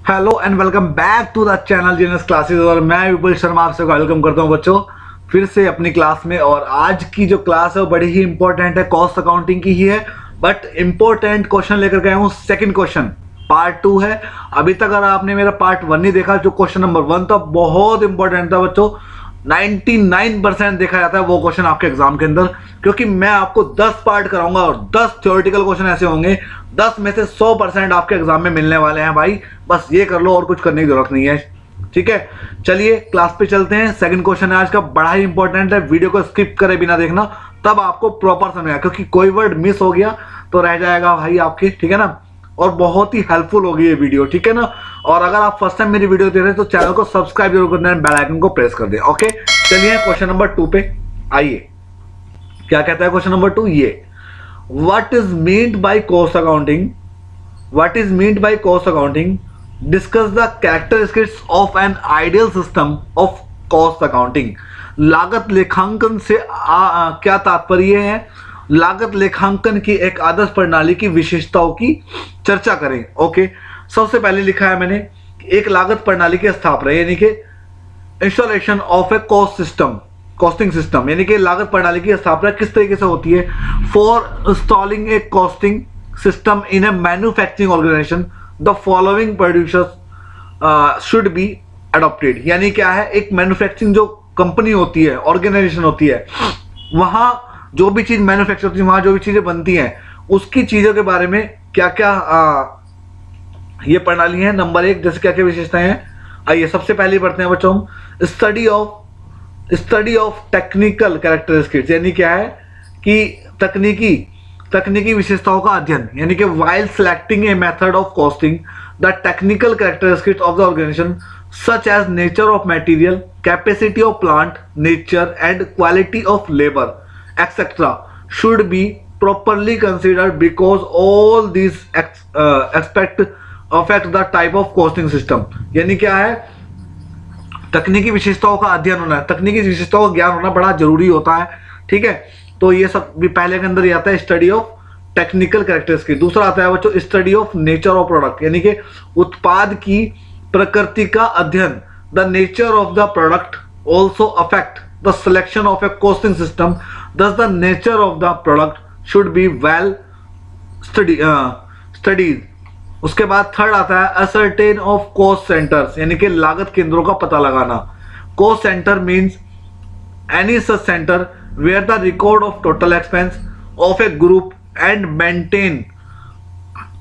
Hello and welcome back to the channel genius classes. और मैं विपुल शर्मा आपसे वेलकम करता हूं बच्चों फिर से अपनी क्लास में। और आज की जो क्लास है वो बड़ी ही इंपॉर्टेंट है, कॉस्ट अकाउंटिंग की ही है, बट इंपॉर्टेंट क्वेश्चन लेकर के आया हूं। सेकंड क्वेश्चन पार्ट 2 है। अभी तक अगर आपने मेरा पार्ट 1 नहीं देखा, जो क्वेश्चन नंबर 1 था बहुत इंपॉर्टेंट था बच्चों, 99% देखा जाता है वो क्वेश्चन आपके एग्जाम के अंदर, क्योंकि मैं आपको 10 पार्ट कराऊंगा और 10 थ्योरेटिकल क्वेश्चन ऐसे होंगे 10 में से 100% आपके एग्जाम में मिलने वाले हैं भाई। बस ये कर लो और कुछ करने की जरूरत नहीं है, ठीक है। चलिए क्लास पे चलते हैं। सेकंड क्वेश्चन है आज का, बड़ा ही इंपॉर्टेंट है, वीडियो को स्किप करे बिना देखना, तब आपको प्रॉपर समझेगा, क्योंकि कोई वर्ड मिस हो गया तो रह जाएगा भाई आपके, ठीक है ना। और बहुत ही हेल्पफुल होगी ये वीडियो, ठीक है ना। और अगर आप फर्स्ट टाइम मेरी वीडियो देख रहे हैं तो चैनल को सब्सक्राइब जरूर करना है, बेल आइकन को प्रेस कर दें। ओके चलिए क्वेश्चन नंबर 2 पे आइए। क्या कहता है क्वेश्चन नंबर 2? ये what is meant by cost accounting, what is meant by cost accounting, discuss the characteristics of an ideal system of cost accounting. लागत लेखांकन से क्या तात्पर्य है? लागत लेखांकन की एक आदर्श प्रणाली की विशेषताओं की चर्चा करें। ओके सबसे पहले लिखा है मैंने, एक लागत प्रणाली की स्थापना यानी कि installation of A cost system, costing system, यानी कि लागत प्रणाली की स्थापना किस तरीके से होती है? For installing a costing system in a manufacturing organisation the following producers should be adopted. यानी क्या है, एक मैन्युफैक्चरिंग जो कंपनी होती है, ऑर्गेनाइजेशन होती है, वहां जो भी चीज मैन्युफैक्चर होती है, वहां जो भी चीजें बनती हैं, उसकी चीजों के बारे में क्या क्या ये प्रणाली है। नंबर 1 जैसे क्या क्या विशेषताएं हैं, आइए सबसे पहले पढ़ते हैं बच्चों हम। स्टडी ऑफ टेक्निकल कैरेक्टरिस्टिक्स, यानी क्या है कि तकनीकी विशेषताओं का अध्ययन, यानी कि while selecting a method of costing the technical characteristics of the organisation such as nature of material, capacity of plant, nature and quality of labour etc. should be properly considered because all these aspects affect the type of costing system। यानी क्या है, तकनीकी विशेषताओं का अध्ययन होना है, तकनीकी विशेषताओं का ज्ञान होना बड़ा जरूरी होता है, ठीक है। तो ये सब भी पहले के अंदर ही आता है, स्टडी ऑफ टेक्निकल कैरेक्टरिस्टिक्स। दूसरा आता है बच्चों study of nature of product, यानी कि उत्पाद की प्रकृति का अध्ययन। The nature of the product also affect the selection of A costing system, thus the nature of the product should be well studied। उसके बाद थर्ड आता है ascertain of cost centers, यानी कि लागत केंद्रों का पता लगाना। cost center means any such center where the record of total expense of a group and maintain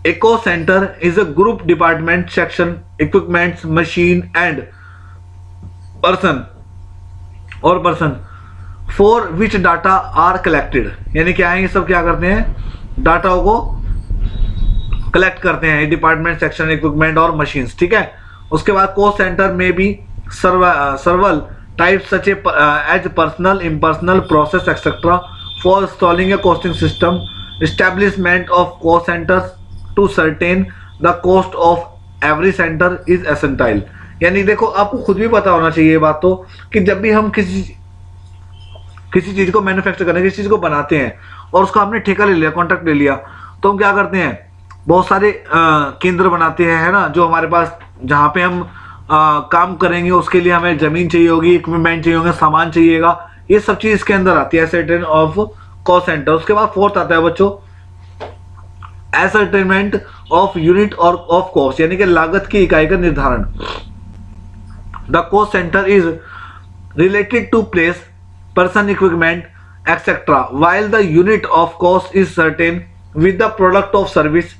a cost center is a group, department, section, equipments, machine and person for which data are collected. यानी क्या है, ये सब क्या करते हैं, data को collect करते हैं, डिपार्टमेंट, सेक्शन, इक्विपमेंट और मशीन्स, ठीक है। उसके बाद कॉस्ट सेंटर में भी several type such as personal, impersonal, process etcetera for installing a costing system, establishment of cost centres to ascertain the cost of every centre is essential. यानी देखो आपको खुद भी पता होना चाहिए ये बात तो, कि जब भी हम किसी चीज को मैन्युफैक्चर करने, किसी चीज को बनाते हैं और उसका हमने ठेका ले लिया, कॉन्ट्रैक्ट ले लिया, तो हम क्या करते हैं, बहुत सारे केंद्र बनाते हैं, है ना, जो हमारे पास जहाँ पे हम काम करेंगे उसके लिए हमें जमीन चाहिए होगी, इक्विपमेंट चाहिए होंगे, सामान चाहिएगा, ये सब चीज इसके अंदर आती है, एसेटमेंट ऑफ कॉस्ट सेंटर। उसके बाद फोर्थ आता है बच्चों एसेटमेंट ऑफ यूनिट और ऑफ कॉस्ट, यानी कि लागत की इकाई का निर्धारण। The cost centre is related to place, person, equipment, etc. while the unit of cost is certain with the product of service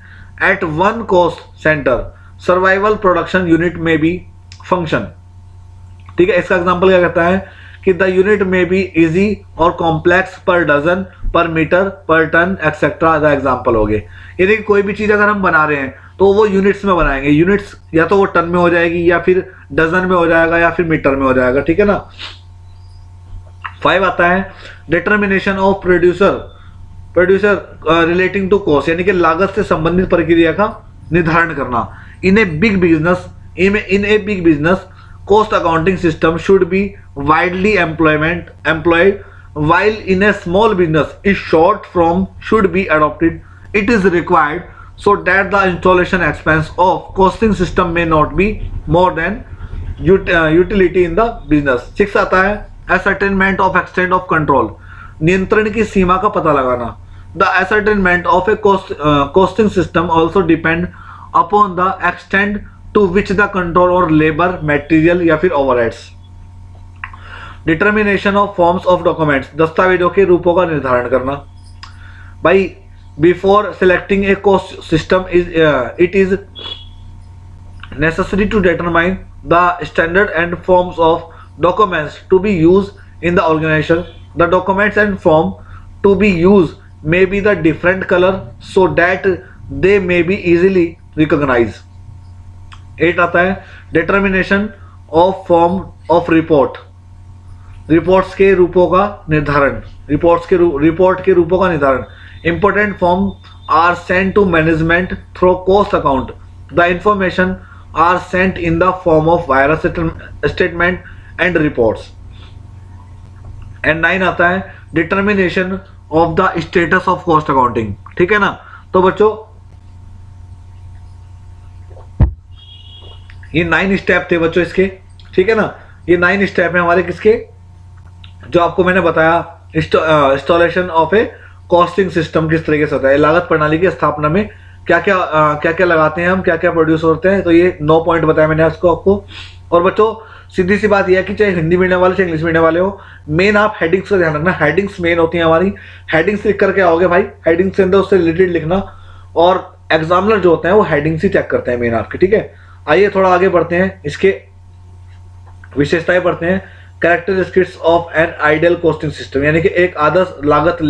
at one cost center, survival production unit may be function। ठीक है, इसका example क्या कहता है कि the unit may be easy or complex per dozen, per meter, per ton, etc. The example हो गए। यानी कि कोई भी चीज अगर हम बना रहे हैं तो वो यूनिट्स में बनाएंगे, यूनिट्स या तो वो टन में हो जाएगी या फिर डजन में हो जाएगा या फिर मीटर में हो जाएगा, ठीक है ना। 5 आता है determination of producer relating to cost, यानी कि लागत से संबंधित प्रक्रिया का निर्धारण करना। In a big business cost accounting system should be widely employed while in a small business is short form should be adopted। It is required so that the installation expense of costing system may not be more than utility in the business. 6 आता है ascertainment of extent of control, नियंत्रण की सीमा का पता लगाना. The ascertainment of a costing system also depend upon the extent to which the control or labor, material या फिर overheads. Determination of forms of documents, दस्तावेजों के रूपों का निर्धारण करना. भाई before selecting a cost system it is necessary to determine the standard and forms of documents to be used in the organization. The documents and form to be used may be the different color so that they may be easily recognized. 8 आता है determination of form of report, reports के रूपों का निर्धारण, report के रूपों का निर्धारण. Important form are sent to management through cost account. The information are sent in the form of virus statement and reports. And 9 आता है determination of the status of cost accounting. ठीक है ना. तो बच्चों ये 9 स्टेप थे बच्चों इसके. ठीक है ना. ये 9 स्टेप है हमारे किसके, जो आपको मैंने बताया installation of A costing system किस तरीके से होता है, लागत प्रणाली की स्थापना में क्या क्या लगाते हैं हम, क्या क्या प्रोड्यूस होते हैं. तो ये 9 पॉइंट बताया मैंने आपको. और बच्चों सीधी सी बात यह है कि चाहे हिंदी मीडियम वाले चाहे इंग्लिश मीडियम वाले हो, मेन आप हेडिंग्स का ध्यान रखना. हेडिंग्स मेन होती हैं हमारी. हेडिंग्स लिख करके आओगे भाई, हेडिंग्स के अंदर उससे रिलेटेड लिखना. और एग्जामिनर जो होते हैं वो हेडिंग्स ही चेक करते हैं मेन आपके. ठीक है. आइए थोड़ा आगे बढ़ते हैं, इसके विशेषताएं पढ़ते हैं. Characteristics of an ideal costing system, यानी कि एक आदर्श लागत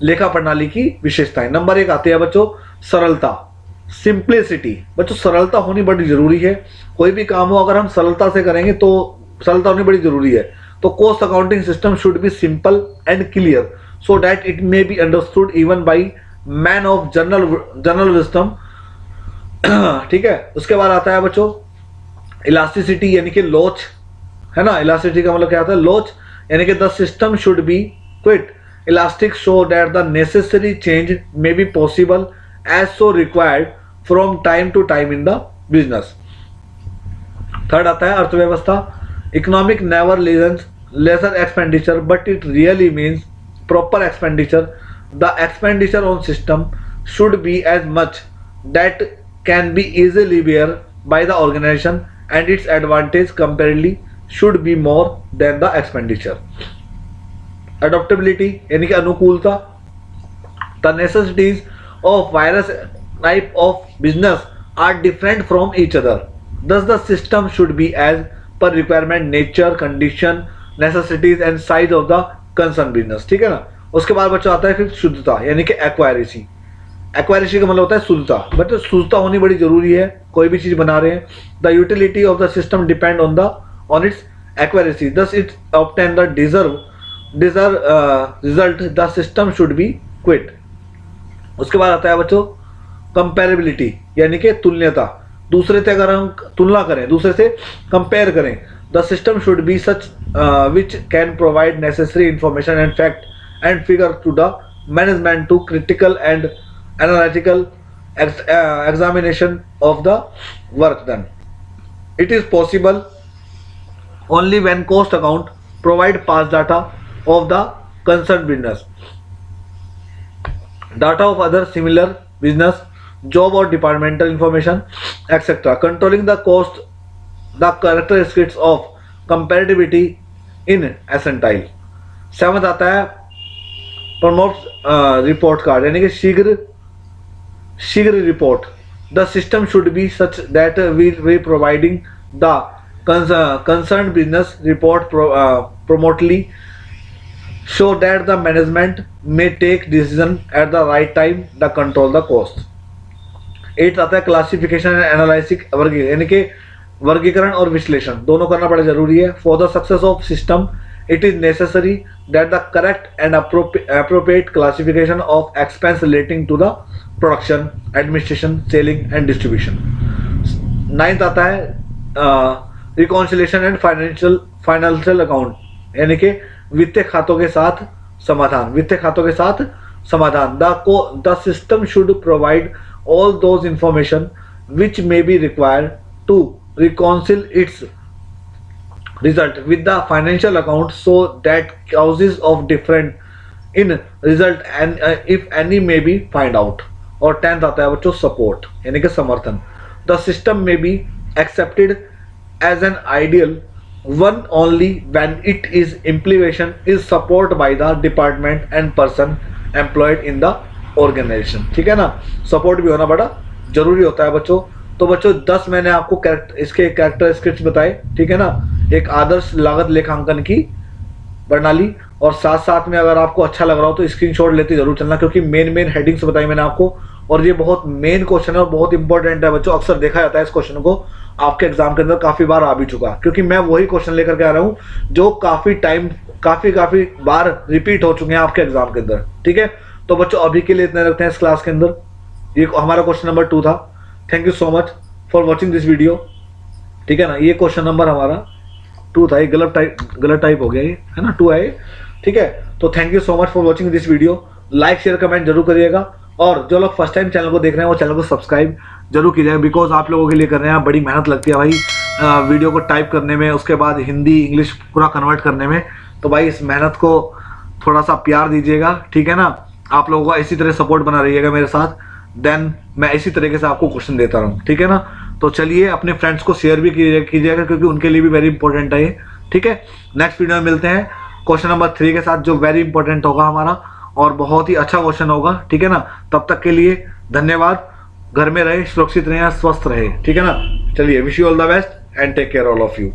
लेखा प्रणाली की विशेषताएं. नंबर 1 आती है बच्चों सरलता, सिंप्लिसिटी. बच्चों सरलता होनी बड़ी जरूरी है. कोई भी काम हो अगर हम सरलता से करेंगे तो सरलता होनी बड़ी जरूरी है. तो cost accounting system should B simple and clear so that it may be understood even by man of general wisdom. ठीक है. उसके बाद आता है बच्चों इलास्टिसिटी, यानी कि लोच, है ना. इलास्टिसिटी का मतलब क्या आता है, लोच, यानी कि the system should be quite elastic so that the necessary change may be possible as so required from time to time in the business. Third आता है अर्थव्यवस्था. Economic never lesser expenditure but it really means proper expenditure. The expenditure on system should be as much that can be easily bear by the organization and its advantage comparatively should be more than the expenditure. Adaptability यानी कि अनुकूलता. The necessities of various type of business are different from each other. Thus the system should be as per requirement, nature, condition, necessities and size of the concerned business. ठीक है ना. उसके बाद बच्चा आता है फिर शुद्धता, यानी कि एक्वायरेसी. एक्वायरेसी का मतलब होता है शुद्धता. बट शुद्धता होनी बड़ी जरूरी है कोई भी चीज बना रहे हैं. The utility of the system depend on its accuracy. Thus it obtain the deserved result the system should be quick. उसके बाद आता है बच्चों कंपेरेबिलिटी, यानी कि तुल्यता. दूसरे से अगर हम तुलना करें, दूसरे से कंपेयर करें, the system should be such which can provide necessary information and fact and figure to the management to critical and analytical examination of the work done. It is possible only when cost account provide past data of the concerned business, data of other similar business, job or departmental information, etc. Controlling the cost, the characteristics of comparativity in essential. 7th आता है promote report card, यानी कि शीघ्र report. The system should be such that we providing the concern business report promptly so that the management may take decision at the right time the control the cost. 8 आता है classification and analysis, यानी कि वर्गीकरण और विश्लेषण दोनों करना बड़ा जरूरी है. For the success of system it is necessary that the correct and appropriate classification of expense relating to the production, administration, selling and distribution. 9th आता है reconciliation and financial account, यानी कि वित्तीय खातों के साथ समाधान. The system should provide all those information which may be required to reconcile its result with the financial account so that causes of different in result and if any may be find out। और 10th आता है बच्चों support यानी कि समर्थन। The system में B accepted as an ideal one only when it is implementation is supported by the department and person employed in the organization। ठीक है ना, सपोर्ट भी होना बड़ा जरूरी होता है बच्चों। तो बच्चों 10 मैंने आपको इसके कैरेक्टरिस्टिक्स बताए, ठीक है ना, एक आदर्श लागत लेखांकन की प्रणाली, और साथ साथ में अगर आपको अच्छा लग रहा हो तो स्क्रीनशॉट लेते जरूर चलना, क्योंकि मेन हेडिंग्स बताई मैंने आपको, और ये बहुत मेन क्वेश्चन है और बहुत इंपॉर्टेंट है बच्चों। अक्सर देखा जाता है इस क्वेश्चन को आपके एग्जाम के अंदर काफी बार आ भी चुका, क्योंकि मैं वही क्वेश्चन लेकर के आ रहा हूँ जो काफी बार रिपीट हो चुके हैं आपके एग्जाम के अंदर। ठीक है, तो बच्चों अभी के लिए इतने रखते हैं इस क्लास के अंदर। ये हमारा क्वेश्चन नंबर 2 था। Thank you so much for watching this video. ठीक है ना, ये क्वेश्चन नंबर हमारा 2 था, ये गलत टाइप हो गया ये, है ना, 2 है। ठीक है, तो thank you so much for watching this video. Like share comment जरूर करिएगा, और जो लोग फर्स्ट टाइम चैनल को देख रहे हैं वो चैनल को सब्सक्राइब जरूर कीजिएगा, बिकॉज आप लोगों के लिए कर रहे हैं, बड़ी मेहनत लगती है भाई वीडियो को टाइप करने में, उसके बाद हिंदी इंग्लिश पूरा कन्वर्ट करने में। तो भाई इस मेहनत को थोड़ा सा प्यार दीजिएगा, ठीक है ना। आप लोगों का इसी तरह सपोर्ट बना रहिएगा मेरे साथ, देन मैं इसी तरीके से आपको क्वेश्चन देता रहूँ, ठीक है ना। तो चलिए अपने फ्रेंड्स को शेयर भी कीजिएगा, क्योंकि उनके लिए भी वेरी इंपॉर्टेंट है ये। ठीक है, नेक्स्ट वीडियो में मिलते हैं क्वेश्चन नंबर 3 के साथ, जो वेरी इंपॉर्टेंट होगा हमारा और बहुत ही अच्छा क्वेश्चन होगा। ठीक है ना, तब तक के लिए धन्यवाद। घर में रहे, सुरक्षित रहे, स्वस्थ रहे। ठीक है ना, चलिए wish you all the best and take care all of you.